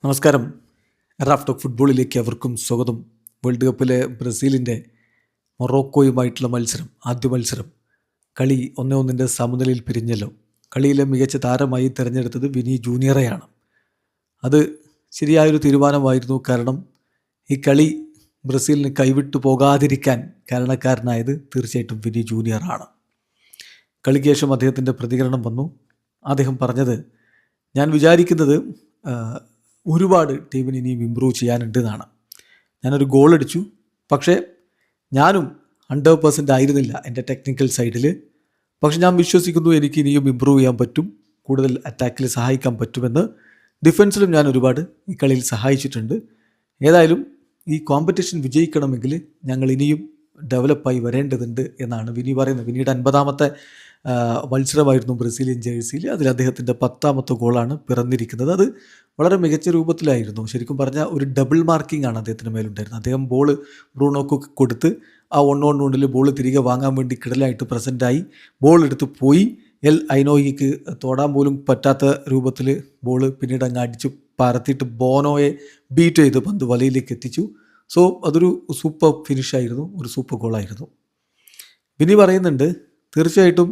നമസ്കാരം. Raf talk ഫുട്ബോളിലേക്ക് അവർക്കും സ്വാഗതം. വേൾഡ് കപ്പിലെ ബ്രസീലിൻ്റെ മൊറോക്കോയുമായിട്ടുള്ള ആദ്യ മത്സരം കളി 1-1 സമനിലയിൽ പിരിഞ്ഞല്ലോ. കളിയിലെ മികച്ച താരമായി തിരഞ്ഞെടുത്തത് വിനി ജൂനിയറെയാണ്. അത് ശരിയായൊരു തീരുമാനമായിരുന്നു. കാരണം ഈ കളി ബ്രസീലിന് കൈവിട്ടു പോകാതിരിക്കാൻ കാരണക്കാരനായത് തീർച്ചയായിട്ടും വിനി ജൂനിയറാണ്. കളിക്ക് ശേഷം അദ്ദേഹത്തിൻ്റെ പ്രതികരണം വന്നു. അദ്ദേഹം പറഞ്ഞത്, ഞാൻ വിചാരിക്കുന്നത് ഒരുപാട് ടീമിന് ഇനിയും ഇമ്പ്രൂവ് ചെയ്യാനുണ്ട് എന്നാണ്. ഞാനൊരു ഗോൾ അടിച്ചു, പക്ഷേ ഞാനും 100% ആയിരുന്നില്ല എൻ്റെ ടെക്നിക്കൽ സൈഡിൽ. പക്ഷെ ഞാൻ വിശ്വസിക്കുന്നു എനിക്ക് ഇനിയും ഇമ്പ്രൂവ് ചെയ്യാൻ പറ്റും, കൂടുതൽ അറ്റാക്കിൽ സഹായിക്കാൻ പറ്റുമെന്ന്. ഡിഫൻസിലും ഞാൻ ഒരുപാട് ഈ കളിയിൽ സഹായിച്ചിട്ടുണ്ട്. ഏതായാലും ഈ കോമ്പറ്റീഷൻ വിജയിക്കണമെങ്കിൽ ഞങ്ങൾ ഇനിയും ഡെവലപ്പായി വരേണ്ടതുണ്ട് എന്നാണ് വിനി പറയുന്നത്. വിനിയുടെ 50ാമത്തെ മത്സരമായിരുന്നു ബ്രസീലിയൻ ജേഴ്സിയിൽ. അതിൽ അദ്ദേഹത്തിൻ്റെ 10ാമത്തെ ഗോളാണ് പിറന്നിരിക്കുന്നത്. അത് വളരെ മികച്ച രൂപത്തിലായിരുന്നു. ശരിക്കും പറഞ്ഞാൽ ഒരു ഡബിൾ മാർക്കിംഗ് ആണ് അദ്ദേഹത്തിന് മേലുണ്ടായിരുന്നത്. അദ്ദേഹം ബോൾ ബ്രൂണോക്ക് കൊടുത്ത് ആ 1-on-1 ബോൾ തിരികെ വാങ്ങാൻ വേണ്ടി കിടലായിട്ട് പ്രസൻറ്റായി. ബോൾ എടുത്ത് പോയി എൽ ഐനോയ്ക്ക് തൊടാൻ പോലും പറ്റാത്ത രൂപത്തിൽ ബോൾ പിന്നീട് അങ്ങ് അടിച്ച് പരത്തിയിട്ട് ബോനോയെ ബീറ്റ് ചെയ്ത് പന്ത് വലയിലേക്ക് എത്തിച്ചു. സോ അതൊരു സൂപ്പർ ഫിനിഷായിരുന്നു, ഒരു സൂപ്പർ ഗോളായിരുന്നു. വിനി പറയുന്നുണ്ട്, തീർച്ചയായിട്ടും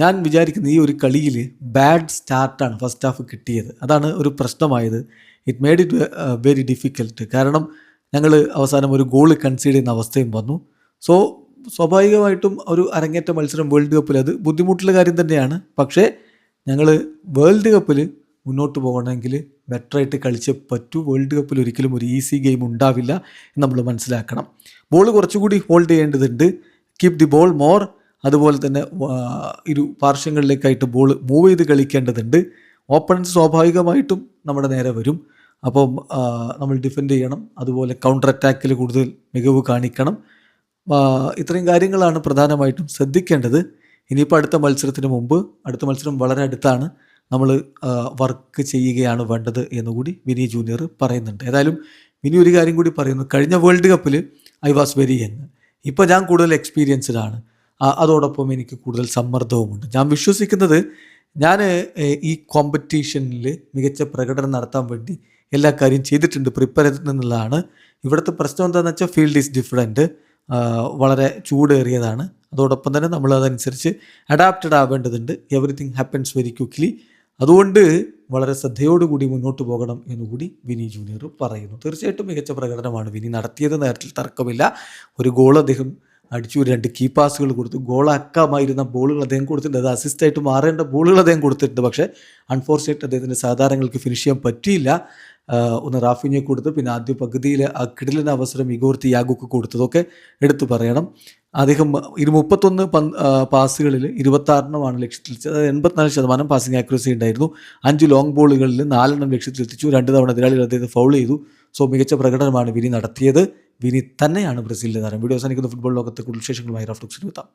ഞാൻ വിചാരിക്കുന്ന ഈ ഒരു കളിയിൽ ബാഡ് സ്റ്റാർട്ടാണ് ഫസ്റ്റ് ഹാഫ് കിട്ടിയത്. അതാണ് ഒരു പ്രശ്നമായത്. It made it very difficult. കാരണം ഞങ്ങൾ അവസാനം ഒരു ഗോൾ കൺസീഡ് ചെയ്യുന്ന അവസ്ഥയും വന്നു. സോ സ്വാഭാവികമായിട്ടും ഒരു അരങ്ങേറ്റ മത്സരം വേൾഡ് കപ്പിൽ അത് ബുദ്ധിമുട്ടുള്ള കാര്യം തന്നെയാണ്. പക്ഷേ ഞങ്ങൾ വേൾഡ് കപ്പിൽ മുന്നോട്ട് പോകണമെങ്കിൽ ബെറ്ററായിട്ട് കളിച്ചേ പറ്റൂ. വേൾഡ് കപ്പിൽ ഒരിക്കലും ഒരു ഈസി ഗെയിം ഉണ്ടാവില്ല എന്ന് നമ്മൾ മനസ്സിലാക്കണം. ബോൾ കുറച്ചുകൂടി ഹോൾഡ് ചെയ്യേണ്ടതുണ്ട്, കീപ് ദി ബോൾ മോർ. അതുപോലെ തന്നെ ഇരു പാർശ്വങ്ങളിലേക്കായിട്ട് ബോൾ മൂവ് ചെയ്ത് കളിക്കേണ്ടതുണ്ട്. ഓപ്പണൻസ് സ്വാഭാവികമായിട്ടും നമ്മുടെ നേരെ വരും. അപ്പം നമ്മൾ ഡിഫെൻഡ് ചെയ്യണം. അതുപോലെ കൗണ്ടർ അറ്റാക്കിൽ കൂടുതൽ മികവ് കാണിക്കണം. ഇത്രയും കാര്യങ്ങളാണ് പ്രധാനമായിട്ടും ശ്രദ്ധിക്കേണ്ടത്. ഇനിയിപ്പോൾ അടുത്ത മത്സരത്തിന് മുമ്പ്, അടുത്ത മത്സരം വളരെ അടുത്താണ്, നമ്മൾ വർക്ക് ചെയ്യുകയാണ് വേണ്ടത് എന്നുകൂടി വിനി ജൂനിയർ പറയുന്നുണ്ട്. ഏതായാലും വിനി ഒരു കാര്യം കൂടി പറയുന്നു, കഴിഞ്ഞ വേൾഡ് കപ്പിൽ ഐ വാസ് വെരി യങ്, ഇപ്പോൾ ഞാൻ കൂടുതൽ എക്സ്പീരിയൻസ്ഡാണ്, അതോടൊപ്പം എനിക്ക് കൂടുതൽ സമ്മർദ്ദവുമുണ്ട്. ഞാൻ വിശ്വസിക്കുന്നത് ഞാൻ ഈ കോമ്പറ്റീഷനിൽ മികച്ച പ്രകടനം നടത്താൻ വേണ്ടി എല്ലാ കാര്യം ചെയ്തിട്ടുണ്ട്, പ്രിപ്പയർ ചെയ്തിട്ടുള്ളതാണ്. ഇവിടുത്തെ പ്രശ്നം എന്താണെന്ന് വെച്ചാൽ ഫീൽഡ് ഈസ് ഡിഫറൻറ്റ്, വളരെ ചൂടേറിയതാണ്. അതോടൊപ്പം തന്നെ നമ്മൾ അതനുസരിച്ച് അഡാപ്റ്റഡ് ആവേണ്ടതുണ്ട്. Everything happens very quickly. അതുകൊണ്ട് വളരെ ശ്രദ്ധയോടുകൂടി മുന്നോട്ട് പോകണം എന്നുകൂടി വിനി ജൂനിയർ പറയുന്നു. തീർച്ചയായിട്ടും മികച്ച പ്രകടനമാണ് വിനി നടത്തിയത്, നേരത്തിൽ തർക്കമില്ല. ഒരു ഗോൾ അദ്ദേഹം അടിച്ചു, 2 കീ പാസുകൾ കൊടുത്തു, ഗോളാക്കാമായിരുന്ന ബോളുകൾ അദ്ദേഹം കൊടുത്തിട്ടുണ്ട്. അത് അസിസ്റ്റായിട്ട് മാറേണ്ട ബോളുകൾ അദ്ദേഹം കൊടുത്തിട്ടുണ്ട്. പക്ഷേ അൺഫോർച്ചുനേറ്റ് അദ്ദേഹത്തിൻ്റെ സാധാരണങ്ങൾക്ക് ഫിനിഷ് ചെയ്യാൻ പറ്റിയില്ല. ഒന്ന് റാഫിനെ കൊടുത്ത്, പിന്നെ ആദ്യ പകുതിയിൽ ആ കിടിലിന് അവസരം ഇഗോർ തിയാഗോക്ക് കൊടുത്തതൊക്കെ എടുത്തു പറയണം. അദ്ദേഹം 31 പാസുകളിൽ 26 ലക്ഷ്യത്തിലെത്തിച്ചത്. അതായത് 84% പാസിംഗ് ആക്യുറസി ഉണ്ടായിരുന്നു. 5 ലോങ് ബോളുകളിൽ 4 ലക്ഷ്യത്തിലെത്തിച്ചു. 2 തവണ എതിരാളികൾ അദ്ദേഹം ഫൗൾ ചെയ്തു. സോ മികച്ച പ്രകടനമാണ് വിനി നടത്തിയത്. വിനി തന്നെയാണ് ബ്രസീലിലെ താരം. വീഡിയോ അവസാനിക്കുന്ന ഫുട്ബോൾ ലോകത്തെ കൂടുതൽ വിശേഷങ്ങളുമായി റാഫ് ടോക്സിൽ എത്താം.